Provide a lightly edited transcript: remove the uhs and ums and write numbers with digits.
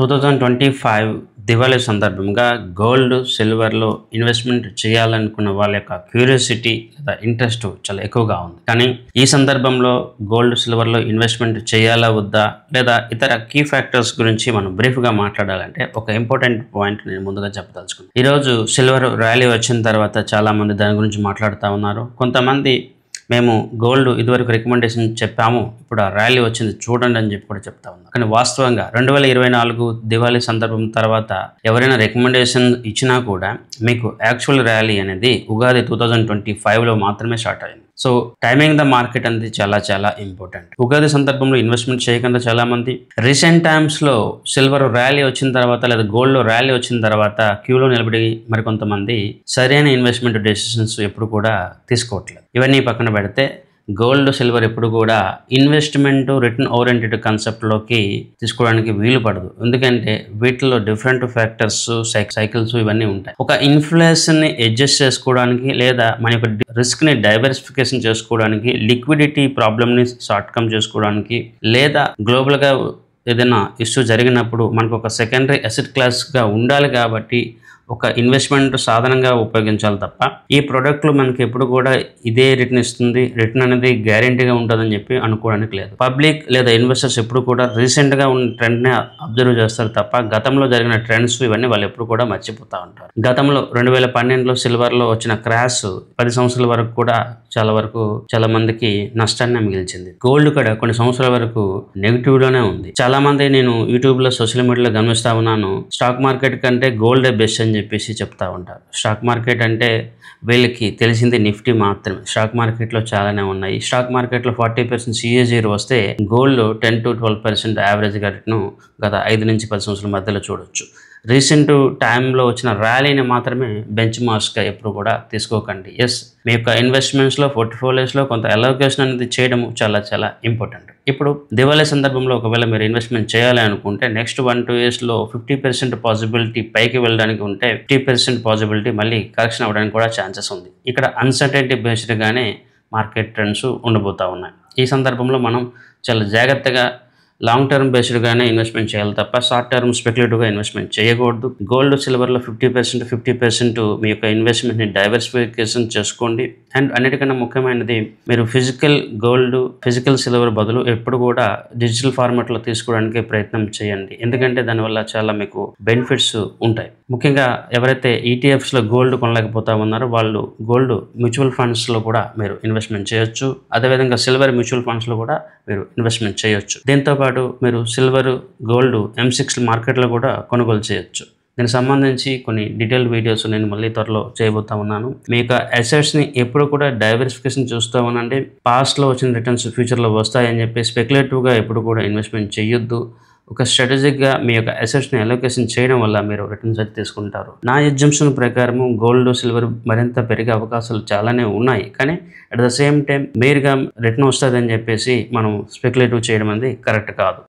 2025 దివాళీ సందర్భంగా gold, సిల్వర్‌లో investment చేయాలనుకున్న వాళ్ళ యొక్క క్యూరియాసిటీ లేదా ఇంట్రెస్ట్ చాలా ఎక్కువగా ఉంది. కానీ ఈ సందర్భంలో గోల్డ్, సిల్వర్‌లో ఇన్వెస్ట్‌మెంట్ చేయాలా వద్దా? లేదా ఇతర కీ ఫ్యాక్టర్స్ గురించి మనం బ్రీఫ్‌గా మాట్లాడాలంటే ఒక ఇంపార్టెంట్ పాయింట్ నేను ముందుగా చెప్పదలుచుకున్నాను. ఈరోజు సిల్వర్ ర్యాలీ వచ్చిన తర్వాత చాలామంది దాని గురించి మాట్లాడుతా ఉన్నారు. కొంతమంది మేము గోల్డ్ ఇదివరకు రికమెండేషన్ చెప్పాము, ఇప్పుడు ఆ ర్యాలీ వచ్చింది చూడండి అని చెప్పి కూడా చెప్తా ఉన్నాం. కానీ వాస్తవంగా 2024 దివాళీ సందర్భం తర్వాత ఎవరైనా రికమెండేషన్ ఇచ్చినా కూడా మీకు యాక్చువల్ ర్యాలీ అనేది ఉగాది 2025లో మాత్రమే స్టార్ట్ అయింది. సో టైమింగ్ ద మార్కెట్ అనేది చాలా చాలా ఇంపార్టెంట్. ఉగాది సందర్భంలో ఇన్వెస్ట్మెంట్ చేయకుండా చాలా మంది రీసెంట్ టైమ్స్లో సిల్వర్ ర్యాలీ వచ్చిన తర్వాత లేదా గోల్డ్లో ర్యాలీ వచ్చిన తర్వాత క్యూలో నిలబడి మరికొంతమంది సరైన ఇన్వెస్ట్మెంట్ డెసిషన్స్ ఎప్పుడు కూడా తీసుకోవట్లేదు. ఇవన్నీ పక్కన పెడితే గోల్డ్, సిల్వర్ ఎప్పుడు కూడా ఇన్వెస్ట్మెంట్ రిటర్న్ ఓరియంటెడ్ కాన్సెప్ట్లోకి తీసుకోవడానికి వీలు పడదు. ఎందుకంటే వీటిలో డిఫరెంట్ ఫ్యాక్టర్స్, సైకిల్స్ ఇవన్నీ ఉంటాయి. ఒక ఇన్ఫ్లేషన్ని అడ్జస్ట్ చేసుకోవడానికి లేదా మన యొక్క రిస్క్ని డైవర్సిఫికేషన్ చేసుకోవడానికి, లిక్విడిటీ ప్రాబ్లమ్ని షార్ట్కమ్ చేసుకోవడానికి, లేదా గ్లోబల్గా ఏదైనా ఇష్యూ జరిగినప్పుడు మనకు ఒక సెకండరీ అసెట్ క్లాస్గా ఉండాలి కాబట్టి ఒక ఇన్వెస్ట్మెంట్ సాధనంగా ఉపయోగించాలి తప్ప ఈ ప్రోడక్ట్లు మనకి ఎప్పుడు కూడా ఇదే రిటర్న్ ఇస్తుంది, రిటర్న్ అనేది గ్యారెంటీగా ఉంటుందని చెప్పి అనుకోవడానికి లేదు. పబ్లిక్ లేదా ఇన్వెస్టర్స్ ఎప్పుడు కూడా రీసెంట్గా ఉన్న ట్రెండ్ని అబ్జర్వ్ చేస్తారు తప్ప గతంలో జరిగిన ట్రెండ్స్ ఇవన్నీ వాళ్ళు ఎప్పుడు కూడా మర్చిపోతూ ఉంటారు. గతంలో 2012లో సిల్వర్లో వచ్చిన క్రాష్ 10 సంవత్సరాల వరకు కూడా చాలా మందికి నష్టాన్ని మిగిల్చింది. గోల్డ్ కూడా కొన్ని సంవత్సరాల వరకు నెగిటివ్లోనే ఉంది. చాలా మంది నేను యూట్యూబ్లో, సోషల్ మీడియాలో గమనిస్తా ఉన్నాను, స్టాక్ మార్కెట్ కంటే గోల్డే బెస్ట్ అని చెప్పేసి చెప్తా ఉంటారు. స్టాక్ మార్కెట్ అంటే వీళ్ళకి తెలిసింది నిఫ్టీ మాత్రమే. స్టాక్ మార్కెట్లో చాలానే ఉన్నాయి. స్టాక్ మార్కెట్లో 40% CAGR వస్తే గోల్డ్ 10 to 12% యావరేజ్గా రిటర్న్ గత 5 నుంచి 10 సంవత్సరాల మధ్యలో చూడొచ్చు. రీసెంట్ టైంలో వచ్చిన ర్యాలీని మాత్రమే బెంచ్ మార్క్స్గా ఎప్పుడు కూడా తీసుకోకండి. ఎస్, మీ యొక్క ఇన్వెస్ట్మెంట్స్లో, పోర్ట్ఫోలియోస్లో కొంత అలోకేషన్ అనేది చేయడం చాలా చాలా ఇంపార్టెంట్. ఇప్పుడు దివాళీ సందర్భంలో ఒకవేళ మీరు ఇన్వెస్ట్మెంట్ చేయాలి అనుకుంటే నెక్స్ట్ 1-2 ఇయర్స్లో 50% పాసిబిలిటీ పైకి వెళ్ళడానికి ఉంటే 50% పాసిబిలిటీ మళ్ళీ కరెక్షన్ అవ్వడానికి కూడా ఛాన్సెస్ ఉంది. ఇక్కడ అన్సర్టెనిటీ బేస్డ్గానే మార్కెట్ ట్రెండ్స్ ఉండబోతూ ఉన్నాయి. ఈ సందర్భంలో మనం చాలా జాగ్రత్తగా లాంగ్ టర్మ్ బేస్డ్గానే ఇన్వెస్ట్మెంట్ చేయాలి తప్ప షార్ట్ టర్మ్ స్పెక్యులేటివ్గా ఇన్వెస్ట్మెంట్ చేయకూడదు. గోల్డ్, సిల్వర్లో 50% మీ యొక్క ఇన్వెస్ట్మెంట్ని డైవర్సిఫికేషన్ చేసుకోండి. అండ్ అన్నిటికన్నా ముఖ్యమైనది మీరు ఫిజికల్ గోల్డ్, ఫిజికల్ సిల్వర్ బదులు ఎప్పుడు కూడా డిజిటల్ ఫార్మాట్లో తీసుకోవడానికి ప్రయత్నం చేయండి. ఎందుకంటే దానివల్ల చాలా మీకు బెనిఫిట్స్ ఉంటాయి. ముఖ్యంగా ఎవరైతే ETFస్లో గోల్డ్ కొనలేకపోతా ఉన్నారో వాళ్ళు గోల్డ్ మ్యూచువల్ ఫండ్స్లో కూడా మీరు ఇన్వెస్ట్మెంట్ చేయొచ్చు. అదేవిధంగా సిల్వర్ మ్యూచువల్ ఫండ్స్లో కూడా మీరు ఇన్వెస్ట్మెంట్ చేయొచ్చు. దీంతోపాటు మీరు సిల్వర్, గోల్డ్ M6 మార్కెట్లో కూడా కొనుగోలు చేయొచ్చు. దీనికి సంబంధించి కొన్ని డీటెయిల్ వీడియోస్ నేను మళ్ళీ త్వరలో చేయబోతా ఉన్నాను. మీ యొక్క అసెట్స్ని ఎప్పుడు కూడా డైవర్సిఫికేషన్ చూస్తూ ఉండండి. పాస్ట్లో వచ్చిన రిటర్న్స్ ఫ్యూచర్లో వస్తాయని చెప్పి స్పెక్యులేటివ్గా ఎప్పుడు కూడా ఇన్వెస్ట్మెంట్ చేయొద్దు. ఒక స్ట్రాటజిక్గా మీ యొక్క అసెట్స్ని అలోకేషన్ చేయడం వల్ల మీరు రిటర్న్స్ అయితే తీసుకుంటారు. నా ఎగ్జంప్షన్ ప్రకారం గోల్డ్, సిల్వర్ మరింత పెరిగే అవకాశాలు చాలానే ఉన్నాయి. కానీ at the same time Meruga return వస్తుందని చెప్పేసి మనం స్పెక్యులేటివ్ చేయడం అనేది కరెక్ట్ కాదు.